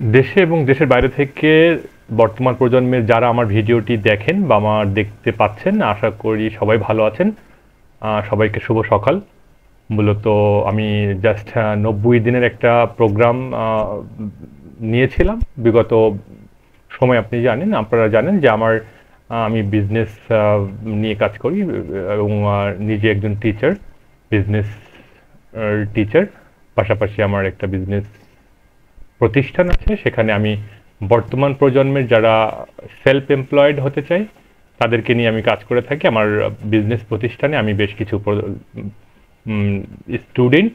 দেশে এবং দেশের বাইরে থেকে বর্তমান প্রজন্মের যারা আমার ভিডিওটি দেখেন বা আমার দেখতে পাচ্ছেন, আশা করি সবাই ভালো আছেন। সবাইকে শুভ সকাল। মূলত আমি জাস্ট ৯০ দিনের একটা প্রোগ্রাম নিয়েছিলাম। বিগত সময় আপনি জানেন, আপনারা জানেন যে আমি বিজনেস নিয়ে কাজ করি এবং নিজে একজন টিচার, বিজনেস টিচার। পাশাপাশি আমার একটা বিজনেস প্রতিষ্ঠান আছে, সেখানে আমি বর্তমান প্রজন্মের যারা সেলফ এমপ্লয়েড হতে চায় তাদেরকে নিয়ে আমি কাজ করে থাকি। আমার বিজনেস প্রতিষ্ঠানে আমি বেশ কিছু স্টুডেন্ট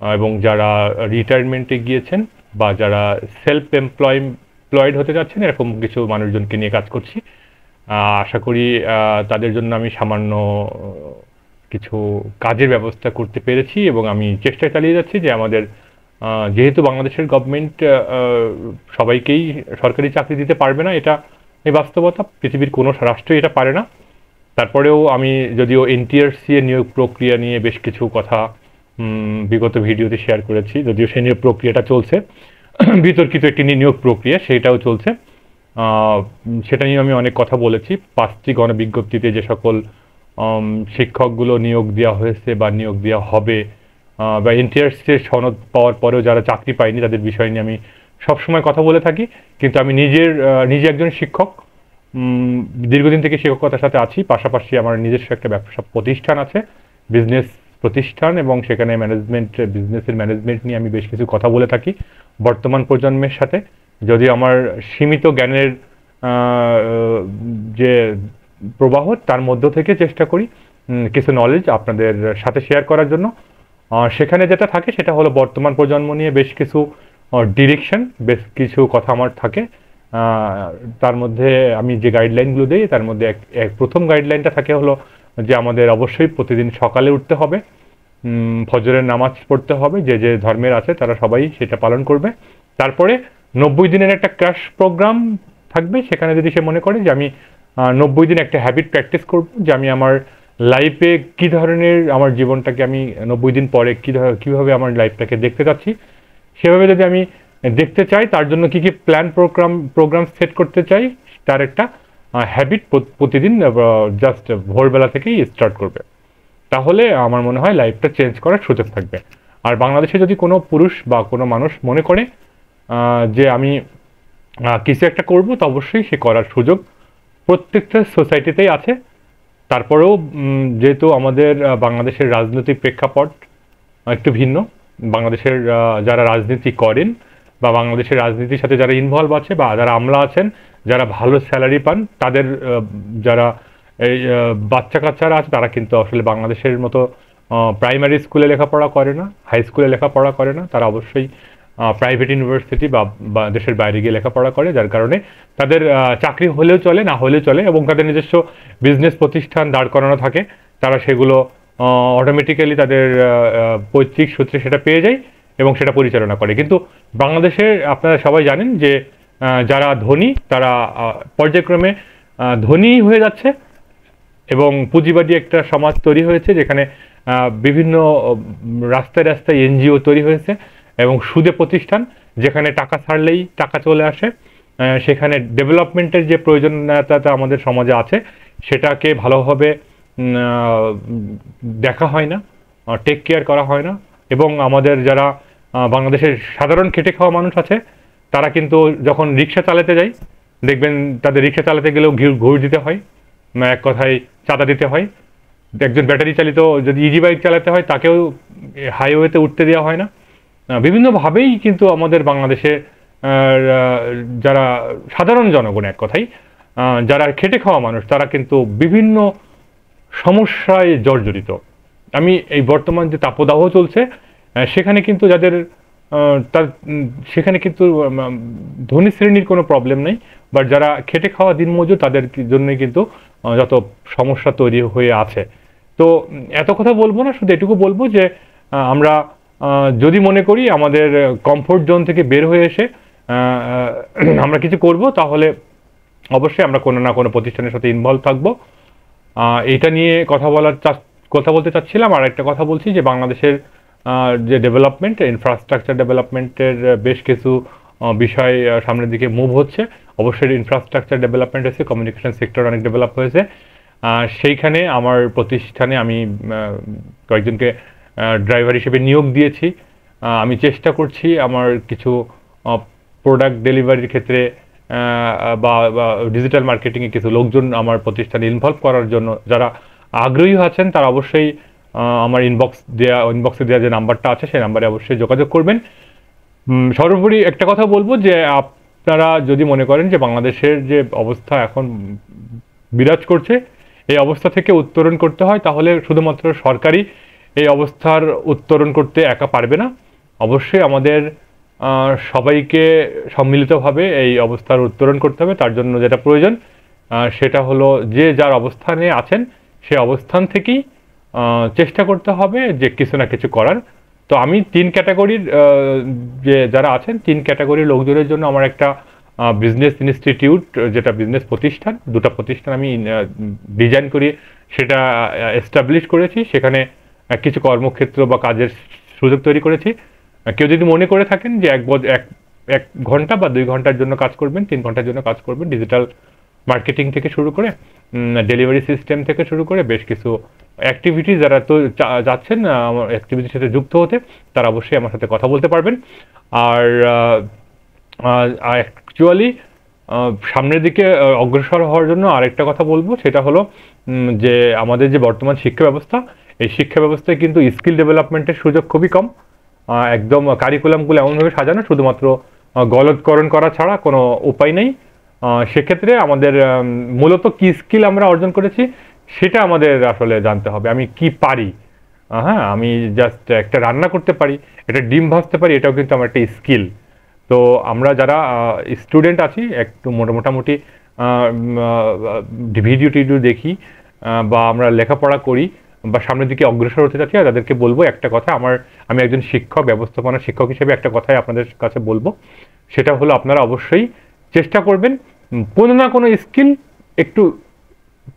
এবং যারা রিটায়ারমেন্টে গিয়েছেন বা যারা সেলফ এমপ্লয়েড হতে যাচ্ছেন এরকম কিছু মানুষজনকে নিয়ে কাজ করছি। আশা করি তাদের জন্য আমি সামান্য কিছু কাজের ব্যবস্থা করতে পেরেছি এবং আমি চেষ্টা চালিয়ে যাচ্ছি যে আমাদের যেহেতু বাংলাদেশের গভর্নমেন্ট সবাইকেই সরকারি চাকরি দিতে পারবে না, এটা এই বাস্তবতা। পৃথিবীর কোনো রাষ্ট্রই এটা পারে না। তারপরেও আমি যদিও এনটিআরসি এর নিয়োগ প্রক্রিয়া নিয়ে বেশ কিছু কথা বিগত ভিডিওতে শেয়ার করেছি, যদিও সেই নিয়োগ প্রক্রিয়াটা চলছে, বিতর্কিত একটি নিয়োগ প্রক্রিয়া সেটাও চলছে। সেটা নিয়ে আমি অনেক কথা বলেছি। 5টি গণবিজ্ঞপ্তিতে যে সকল শিক্ষকগুলো নিয়োগ দেওয়া হয়েছে বা নিয়োগ দেওয়া হবে বা এনটিআরসির সনদ পাওয়ার পরেও যারা চাকরি পায়নি তাদের বিষয় নিয়ে আমি সবসময় কথা বলে থাকি। কিন্তু আমি নিজে একজন শিক্ষক, দীর্ঘদিন থেকে শিক্ষকতার সাথে আছি। পাশাপাশি আমার নিজস্ব একটা ব্যবসা প্রতিষ্ঠান আছে, বিজনেস প্রতিষ্ঠান, এবং সেখানে বিজনেসের ম্যানেজমেন্ট নিয়ে আমি বেশ কিছু কথা বলে থাকি বর্তমান প্রজন্মের সাথে। যদিও আমার সীমিত জ্ঞানের যে প্রবাহ তার মধ্য থেকে চেষ্টা করি কিছু নলেজ আপনাদের সাথে শেয়ার করার জন্য। সেখানে যেটা থাকে সেটা হলো বর্তমান প্রজন্ম নিয়ে বেশ কিছু ডিরেকশন, বেশ কিছু কথা আমার থাকে। তার মধ্যে আমি যে গাইডলাইনগুলো দিই তার মধ্যে প্রথম গাইডলাইনটা থাকে হলো যে আমাদের অবশ্যই প্রতিদিন সকালে উঠতে হবে, ফজরের নামাজ পড়তে হবে, যে যে ধর্মের আছে তারা সবাই সেটা পালন করবে। তারপরে ৯০ দিনের একটা ক্র্যাশ প্রোগ্রাম থাকবে। সেখানে যদি সে মনে করে যে আমি ৯০ দিন একটা হ্যাবিট প্র্যাকটিস করব, যে আমি আমার লাইফে কী ধরনের আমার জীবনটাকে আমি ৯০ দিন পরে কীভাবে আমার লাইফটাকে দেখতে চাচ্ছি, সেভাবে যদি আমি দেখতে চাই তার জন্য কী কী প্রোগ্রাম সেট করতে চাই, তার একটা হ্যাবিট প্রতিদিন জাস্ট ভোরবেলা থেকেই স্টার্ট করবে। তাহলে আমার মনে হয় লাইফটা চেঞ্জ করার সুযোগ থাকবে। আর বাংলাদেশে যদি কোনো পুরুষ বা কোনো মানুষ মনে করে যে আমি কিছু একটা করব, তো অবশ্যই সে করার সুযোগ প্রত্যেকটা সোসাইটিতেই আছে। তারপরেও যেহেতু আমাদের বাংলাদেশের রাজনৈতিক প্রেক্ষাপট একটু ভিন্ন, বাংলাদেশের যারা রাজনীতি করেন বা বাংলাদেশের রাজনীতির সাথে যারা ইনভলভ আছে বা যারা আমলা আছেন, যারা ভালো স্যালারি পান, তাদের যারা এই বাচ্চা কাচ্চারা আছে তারা কিন্তু আসলে বাংলাদেশের মতো প্রাইমারি স্কুলে লেখাপড়া করে না, হাই স্কুলে লেখাপড়া করে না। তারা অবশ্যই প্রাইভেট ইউনিভার্সিটি বা দেশের বাইরে গিয়ে লেখাপড়া করে, যার কারণে তাদের চাকরি হলেও চলে, না হলেও চলে, এবং তাদের নিজস্ব বিজনেস প্রতিষ্ঠান দাঁড় করানো থাকে। তারা সেগুলো অটোমেটিক্যালি তাদের পৈতৃক সূত্রে সেটা পেয়ে যায় এবং সেটা পরিচালনা করে। কিন্তু বাংলাদেশের আপনারা সবাই জানেন যে যারা ধনী তারা পর্যায়ক্রমে ধনী হয়ে যাচ্ছে এবং পুঁজিবাদী একটা সমাজ তৈরি হয়েছে, যেখানে বিভিন্ন রাস্তায় রাস্তায় এনজিও তৈরি হয়েছে এবং সুদে প্রতিষ্ঠান, যেখানে টাকা ছাড়লেই টাকা চলে আসে। সেখানে ডেভেলপমেন্টের যে প্রয়োজনীয়তা আমাদের সমাজে আছে সেটাকে ভালোভাবে দেখা হয় না, টেক কেয়ার করা হয় না। এবং আমাদের যারা বাংলাদেশের সাধারণ খেটে খাওয়া মানুষ আছে তারা কিন্তু যখন রিক্সা চালাতে যায় দেখবেন তাদের রিক্সা চালাতে গেলেও ঘুষ দিতে হয়, এক কথায় চাঁদা দিতে হয়। একজন ব্যাটারি চালিত যদি ইজি বাইক চালাতে হয় তাকেও হাইওয়েতে উঠতে দেওয়া হয় না। বিভিন্নভাবেই কিন্তু আমাদের বাংলাদেশে যারা সাধারণ জনগণ, এক কথায় যারা খেটে খাওয়া মানুষ, তারা কিন্তু বিভিন্ন সমস্যায় জর্জরিত। আমি এই বর্তমান যে তাপদাহ চলছে সেখানে কিন্তু সেখানে কিন্তু ধনী শ্রেণীর কোনো প্রবলেম নেই, বাট যারা খেটে খাওয়া দিনমজুর তাদের জন্যই কিন্তু যত সমস্যা তৈরি হয়ে আছে। তো এত কথা বলবো না, শুধু এটুকু বলবো যে আমরা যদি মনে করি আমাদের কমফোর্ট জোন থেকে বের হয়ে এসে আমরা কিছু করব, তাহলে অবশ্যই আমরা কোনো না কোনো প্রতিষ্ঠানের সাথে ইনভলভ থাকবো। এটা নিয়ে কথা বলতে চাচ্ছিলাম। আর একটা কথা বলছি যে বাংলাদেশের যে ডেভেলপমেন্ট, ইনফ্রাস্ট্রাকচার ডেভেলপমেন্টের বেশ কিছু বিষয় সামনের দিকে মুভ হচ্ছে। অবশ্যই ইনফ্রাস্ট্রাকচার ডেভেলপমেন্ট হয়েছে, কমিউনিকেশন সেক্টর অনেক ডেভেলপ হয়েছে। সেইখানে আমার প্রতিষ্ঠানে আমি কয়েকজনকে ড্রাইভার হিসেবে নিয়োগ দিয়েছি। আমি চেষ্টা করছি আমার কিছু প্রোডাক্ট ডেলিভারির ক্ষেত্রে বা ডিজিটাল মার্কেটিংয়ে কিছু লোকজন আমার প্রতিষ্ঠানে ইনভলভ করার জন্য। যারা আগ্রহী আছেন তারা অবশ্যই আমার ইনবক্সে দেওয়া যে নাম্বারটা আছে সেই নাম্বারে অবশ্যই যোগাযোগ করবেন। সর্বোপরি একটা কথা বলবো যে আপনারা যদি মনে করেন যে বাংলাদেশের যে অবস্থা এখন বিরাজ করছে এই অবস্থা থেকে উত্তরণ করতে হয়, তাহলে শুধুমাত্র সরকারি এই অবস্থার উত্তরণ করতে একা পারবে না। অবশ্যই আমাদের সবাইকে সম্মিলিতভাবে এই অবস্থার উত্তরণ করতে হবে। তার জন্য যেটা প্রয়োজন সেটা হলো যে যার অবস্থানে আছেন সে অবস্থান থেকেই চেষ্টা করতে হবে যে কিছু না কিছু করার। তো আমি 3 ক্যাটাগরির যে যারা আছেন 3 ক্যাটাগরির লোকজনের জন্য আমার একটা বিজনেস ইনস্টিটিউট, যেটা বিজনেস প্রতিষ্ঠান, 2টা প্রতিষ্ঠান আমি ডিজাইন করি, সেটা এস্টাবলিশ করেছি। সেখানে কিছু কর্মক্ষেত্র বা কাজের সুযোগ তৈরি করেছি। কেউ যদি মনে করে থাকেন যে এক ঘন্টা বা 2 ঘন্টার জন্য কাজ করবেন, 3 ঘন্টার জন্য কাজ করবেন, ডিজিটাল মার্কেটিং থেকে শুরু করে ডেলিভারি সিস্টেম থেকে শুরু করে বেশ কিছু অ্যাক্টিভিটি যারা তো যাচ্ছেন আমার অ্যাক্টিভিটির সাথে যুক্ত হতে, তারা অবশ্যই আমার সাথে কথা বলতে পারবেন। আর অ্যাকচুয়ালি সামনের দিকে অগ্রসর হওয়ার জন্য আরেকটা কথা বলবো, সেটা হলো যে আমাদের যে বর্তমান শিক্ষা ব্যবস্থা, এই শিক্ষা ব্যবস্থায় কিন্তু স্কিল ডেভেলপমেন্টের সুযোগ খুবই কম। একদম কারিকুলামগুলো এমনভাবে সাজানো, শুধুমাত্র গলদকরণ করা ছাড়া কোনো উপায় নেই। সেক্ষেত্রে আমাদের মূলত কি স্কিল আমরা অর্জন করেছি সেটা আমাদের আসলে জানতে হবে। আমি কি পারি, হ্যাঁ, আমি জাস্ট একটা রান্না করতে পারি, এটা ডিম ভাজতে পারি, এটাও কিন্তু আমার একটা স্কিল। তো আমরা যারা স্টুডেন্ট আছি একটু মোটামুটি ভিডিও টিডিও দেখি বা আমরা লেখাপড়া করি বা সামনের দিকে অগ্রসর হতে যাচ্ছি, তাদেরকে বলবো একটা কথা। আমি একজন শিক্ষক, ব্যবস্থাপনা শিক্ষক হিসেবে একটা কথাই আপনাদের কাছে বলবো, সেটা হলো আপনারা অবশ্যই চেষ্টা করবেন কোনো না কোনো স্কিল একটু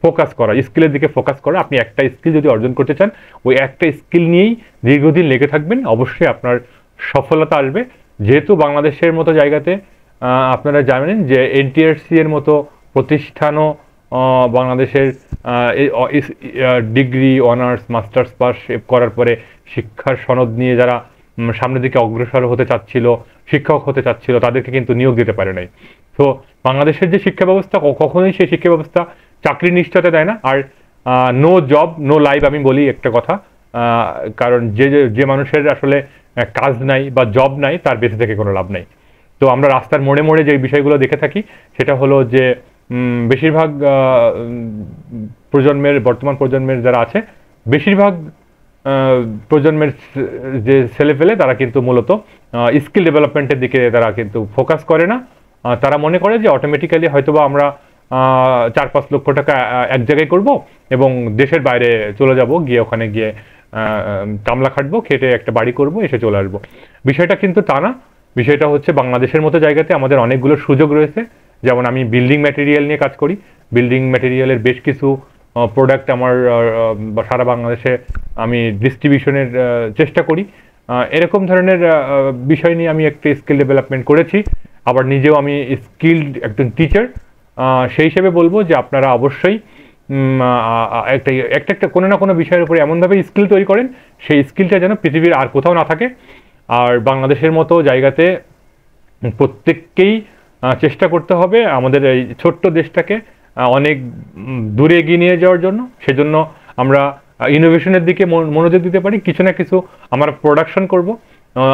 ফোকাস করা, স্কিলের দিকে ফোকাস করা। আপনি একটা স্কিল যদি অর্জন করতে চান, ওই একটা স্কিল নিয়েই দীর্ঘদিন লেগে থাকবেন, অবশ্যই আপনার সফলতা আসবে। যেহেতু বাংলাদেশের মতো জায়গাতে আপনারা জানেন যে এনটিআরসি এর মতো প্রতিষ্ঠানও বাংলাদেশের ডিগ্রি, অনার্স, মাস্টার্স পাস করার পরে শিক্ষার সনদ নিয়ে যারা সামনের দিকে অগ্রসর হতে চাচ্ছিল, শিক্ষক হতে চাচ্ছিল, তাদেরকে কিন্তু নিয়োগ দিতে পারে নাই। তো বাংলাদেশের যে শিক্ষা ব্যবস্থা, কখনোই সেই শিক্ষা ব্যবস্থা চাকরির নিশ্চয়তা দেয় না। আর নো জব নো লাইফ আমি বলি একটা কথা, কারণ যে মানুষের আসলে কাজ নাই বা জব নাই তার বেঁচে থেকে কোনো লাভ নাই। তো আমরা রাস্তার মোড়ে মোড়ে যে বিষয়গুলো দেখে থাকি সেটা হলো যে বেশিরভাগ বর্তমান প্রজন্মের যারা আছে, বেশিরভাগ প্রজন্মের যে ছেলেপেলে তারা কিন্তু মূলত স্কিল ডেভেলপমেন্টের দিকে তারা কিন্তু ফোকাস করে না। তারা মনে করে যে অটোমেটিক্যালি হয়তোবা আমরা 4-5 লক্ষ টাকা এক জায়গায় করব এবং দেশের বাইরে চলে যাব, গিয়ে ওখানে গিয়ে কামলা খাটবো, খেটে একটা বাড়ি করব, এসে চলে আসবো। বিষয়টা কিন্তু তা না। বিষয়টা হচ্ছে বাংলাদেশের মতো জায়গাতে আমাদের অনেকগুলো সুযোগ রয়েছে। যেমন আমি বিল্ডিং ম্যাটেরিয়াল নিয়ে কাজ করি, বিল্ডিং ম্যাটেরিয়ালের বেশ কিছু প্রোডাক্ট আমার সারা বাংলাদেশে আমি ডিস্ট্রিবিউশনের চেষ্টা করি। এরকম ধরনের বিষয় নিয়ে আমি একটা স্কিল ডেভেলপমেন্ট করেছি। আবার নিজেও আমি স্কিল্ড একজন টিচার। সেই হিসেবে বলবো যে আপনারা অবশ্যই একটা কোনো না কোনো বিষয়ের উপরে এমনভাবে স্কিল তৈরি করেন, সেই স্কিলটা যেন পৃথিবীর আর কোথাও না থাকে। আর বাংলাদেশের মতো জায়গাতে প্রত্যেককেই চেষ্টা করতে হবে আমাদের এই ছোট্ট দেশটাকে অনেক দূরে এগিয়ে নিয়ে যাওয়ার জন্য। সেজন্য আমরা ইনোভেশনের দিকে মনোযোগ দিতে পারি, কিছু না কিছু আমরা প্রোডাকশন করব।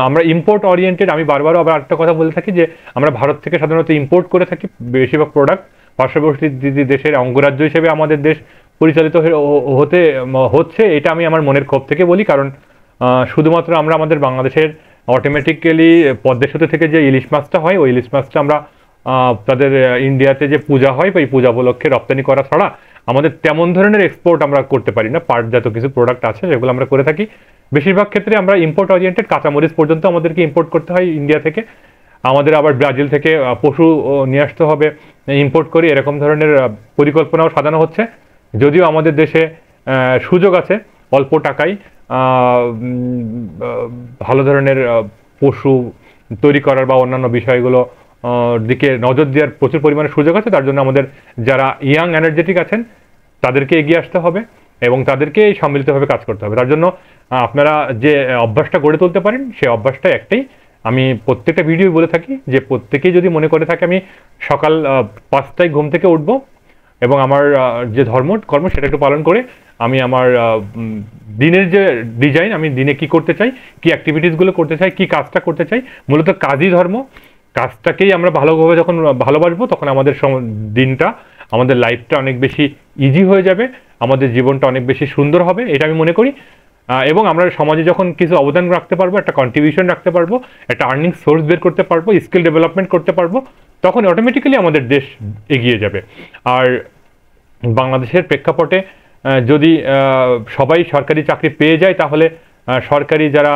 আমরা ইম্পোর্ট ওরিয়েন্টেড, আমি বারবার আবার একটা কথা বলে থাকি যে আমরা ভারত থেকে সাধারণত ইম্পোর্ট করে থাকি বেশিরভাগ প্রোডাক্ট। পার্শ্ববর্তী দেশের অঙ্গরাজ্য হিসেবে আমাদের দেশ পরিচালিত হচ্ছে, এটা আমি আমার মনের ক্ষোভ থেকে বলি। কারণ শুধুমাত্র আমরা আমাদের বাংলাদেশের অটোমেটিক্যালি পদ্মা সেতু থেকে যে ইলিশ মাছটা হয়, ওই ইলিশ মাছটা আমরা তাদের ইন্ডিয়াতে যে পূজা হয় বা এই পূজা উপলক্ষে রপ্তানি করা ছাড়া আমাদের তেমন ধরনের এক্সপোর্ট আমরা করতে পারি না। পাটজাত কিছু প্রোডাক্ট আছে যেগুলো আমরা করে থাকি। বেশিরভাগ ক্ষেত্রে আমরা ইম্পোর্ট ওরিয়েন্টেড, কাঁচামরিচ পর্যন্ত আমাদেরকে ইম্পোর্ট করতে হয় ইন্ডিয়া থেকে। আমাদের আবার ব্রাজিল থেকে পশু নিয়ে আসতে হবে, ইম্পোর্ট করি, এরকম ধরনের পরিকল্পনাও সাজানো হচ্ছে। যদিও আমাদের দেশে সুযোগ আছে অল্প টাকায় ভালো ধরনের পশু তৈরি করার বা অন্যান্য বিষয়গুলো দিকে নজর দেওয়ার প্রচুর পরিমাণে সুযোগ আছে। তার জন্য আমাদের যারা ইয়াং এনার্জেটিক আছেন তাদেরকে এগিয়ে আসতে হবে এবং তাদেরকে সম্মিলিতভাবে কাজ করতে হবে। তার জন্য আপনারা যে অভ্যাসটা গড়ে তুলতে পারেন সেই অভ্যাসটা একটাই, আমি প্রত্যেকটা ভিডিও বলে থাকি যে প্রত্যেকেই যদি মনে করে থাকে আমি সকাল 5টায় ঘুম থেকে উঠব এবং আমার যে কর্ম সেটা একটু পালন করে আমি আমার দিনের যে ডিজাইন, আমি দিনে কি করতে চাই, কি অ্যাক্টিভিটিসগুলো করতে চাই, কি কাজটা করতে চাই, মূলত কাজই ধর্ম, কাজটাকেই আমরা ভালোভাবে যখন ভালোবাসবো তখন আমাদের দিনটা, আমাদের লাইফটা অনেক বেশি ইজি হয়ে যাবে, আমাদের জীবনটা অনেক বেশি সুন্দর হবে, এটা আমি মনে করি। এবং আমরা সমাজে যখন কিছু অবদান রাখতে পারবো, একটা কন্ট্রিবিউশন রাখতে পারবো, একটা আর্নিং সোর্স বের করতে পারবো, স্কিল ডেভেলপমেন্ট করতে পারবো, তখন অটোমেটিক্যালি আমাদের দেশ এগিয়ে যাবে। আর বাংলাদেশের প্রেক্ষাপটে যদি সবাই সরকারি চাকরি পেয়ে যায় তাহলে সরকারি যারা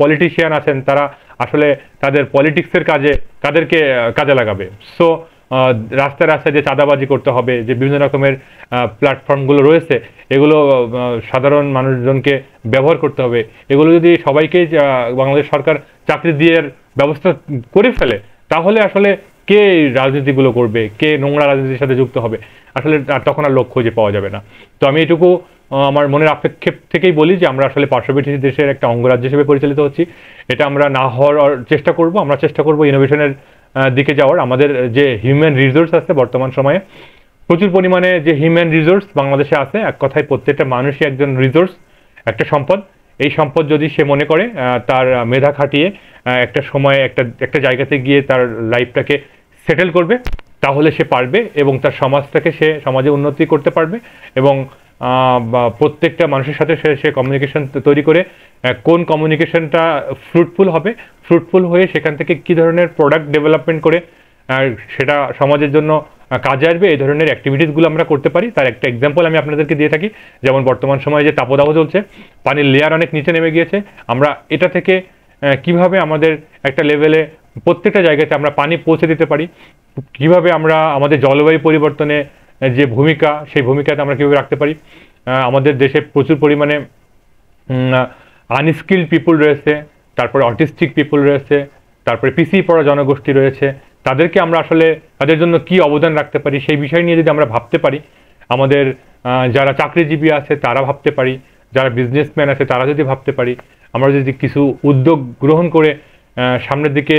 পলিটিশিয়ান আছেন তারা আসলে তাদের পলিটিক্সের কাজে কাজে লাগাবে। সো রাস্তায় রাস্তায় যে চাঁদাবাজি করতে হবে, যে বিভিন্ন রকমের প্ল্যাটফর্মগুলো রয়েছে এগুলো সাধারণ মানুষজনকে ব্যবহার করতে হবে, এগুলো যদি সবাইকে বাংলাদেশ সরকার চাকরি দিয়ে ব্যবস্থা করে ফেলে তাহলে আসলে কে রাজনীতিগুলো করবে, কে নোংরা রাজনীতির সাথে যুক্ত হবে, আসলে তখন আর লোক খুঁজে পাওয়া যাবে না। তো আমি এটুকু আমার মনের আক্ষেপ থেকেই বলি যে আমরা আসলে পার্শ্ববর্তী দেশের একটা অঙ্গরাজ্য হিসেবে পরিচালিত হচ্ছি, এটা আমরা না হওয়ার চেষ্টা করব। আমরা চেষ্টা করব ইনোভেশনের দিকে যাওয়ার। আমাদের যে হিউম্যান রিসোর্স আছে বর্তমান সময়ে প্রচুর পরিমাণে যে হিউম্যান রিসোর্স বাংলাদেশে আছে, এক কথায় প্রত্যেকটা মানুষই একজন রিসোর্স, একটা সম্পদ। এই সম্পদ যদি সে মনে করে তার মেধা খাটিয়ে একটা সময় একটা জায়গাতে গিয়ে তার লাইফটাকে সেটেল করবে তাহলে সে পারবে এবং তার সমাজে উন্নতি করতে পারবে এবং প্রত্যেকটা মানুষের সাথে সে কমিউনিকেশন তৈরি করে কোন কমিউনিকেশনটা ফ্রুটফুল হয়ে সেখান থেকে কী ধরনের প্রোডাক্ট ডেভেলপমেন্ট করে সেটা সমাজের জন্য কাজে আসবে, এই ধরনের অ্যাক্টিভিটিসগুলো আমরা করতে পারি। তার একটা এক্সাম্পল আমি আপনাদেরকে দিয়ে থাকি, যেমন বর্তমান সময়ে যে তাপদাহ চলছে, পানির লেয়ার অনেক নিচে নেমে গিয়েছে, আমরা এটা থেকে কিভাবে আমাদের একটা লেভেলে প্রত্যেকটা জায়গাতে আমরা পানি পৌঁছে দিতে পারি, কিভাবে আমরা আমাদের জলবায়ু পরিবর্তনে যে ভূমিকা সেই ভূমিকাতে আমরা কীভাবে রাখতে পারি। আমাদের দেশে প্রচুর পরিমাণে আনস্কিল্ড পিপুল রয়েছে, তারপরে অটিস্টিক পিপুল রয়েছে, তারপরে পিছিয়ে পড়া জনগোষ্ঠী রয়েছে, তাদেরকে আমরা আসলে তাদের জন্য কি অবদান রাখতে পারি সেই বিষয় নিয়ে যদি আমরা ভাবতে পারি, আমাদের যারা চাকরিজীবী আছে তারা ভাবতে পারি, যারা বিজনেসম্যান আছে তারা যদি ভাবতে পারি, আমরা যদি কিছু উদ্যোগ গ্রহণ করে সামনের দিকে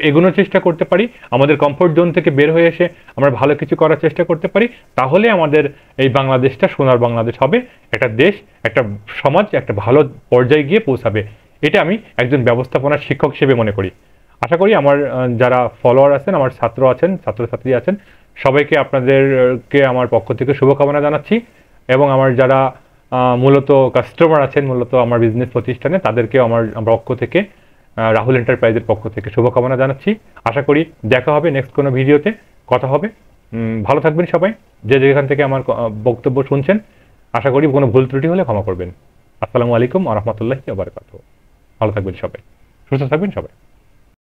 এগোনোর চেষ্টা করতে পারি, আমাদের কমফোর্ট জোন থেকে বের হয়ে এসে আমরা ভালো কিছু করার চেষ্টা করতে পারি, তাহলে আমাদের এই বাংলাদেশটা সোনার বাংলাদেশ হবে, একটা দেশ, একটা সমাজ একটা ভালো পর্যায়ে গিয়ে পৌঁছাবে। এটা আমি একজন ব্যবস্থাপনার শিক্ষক হিসেবে মনে করি। আশা করি আমার যারা ফলোয়ার আছেন, আমার ছাত্র আছেন, ছাত্রছাত্রী আছেন, সবাইকে আপনাদেরকে আমার পক্ষ থেকে শুভকামনা জানাচ্ছি এবং আমার যারা মূলত কাস্টমার আছেন, মূলত আমার বিজনেস প্রতিষ্ঠানে, তাদেরকেও আমার পক্ষ থেকে রাহুল এন্টারপ্রাইজের পক্ষ থেকে শুভকামনা জানাচ্ছি। আশা করি দেখা হবে নেক্সট কোনো ভিডিওতে, কথা হবে। ভালো থাকবেন সবাই, যে যেখান থেকে আমার বক্তব্য শুনছেন। আশা করি কোনো ভুল ত্রুটি হলে ক্ষমা করবেন। আসসালামু আলাইকুম ওয়া রাহমাতুল্লাহি ওয়া বারাকাতুহু। ভালো থাকবেন সবাই, সুস্থ থাকবেন সবাই।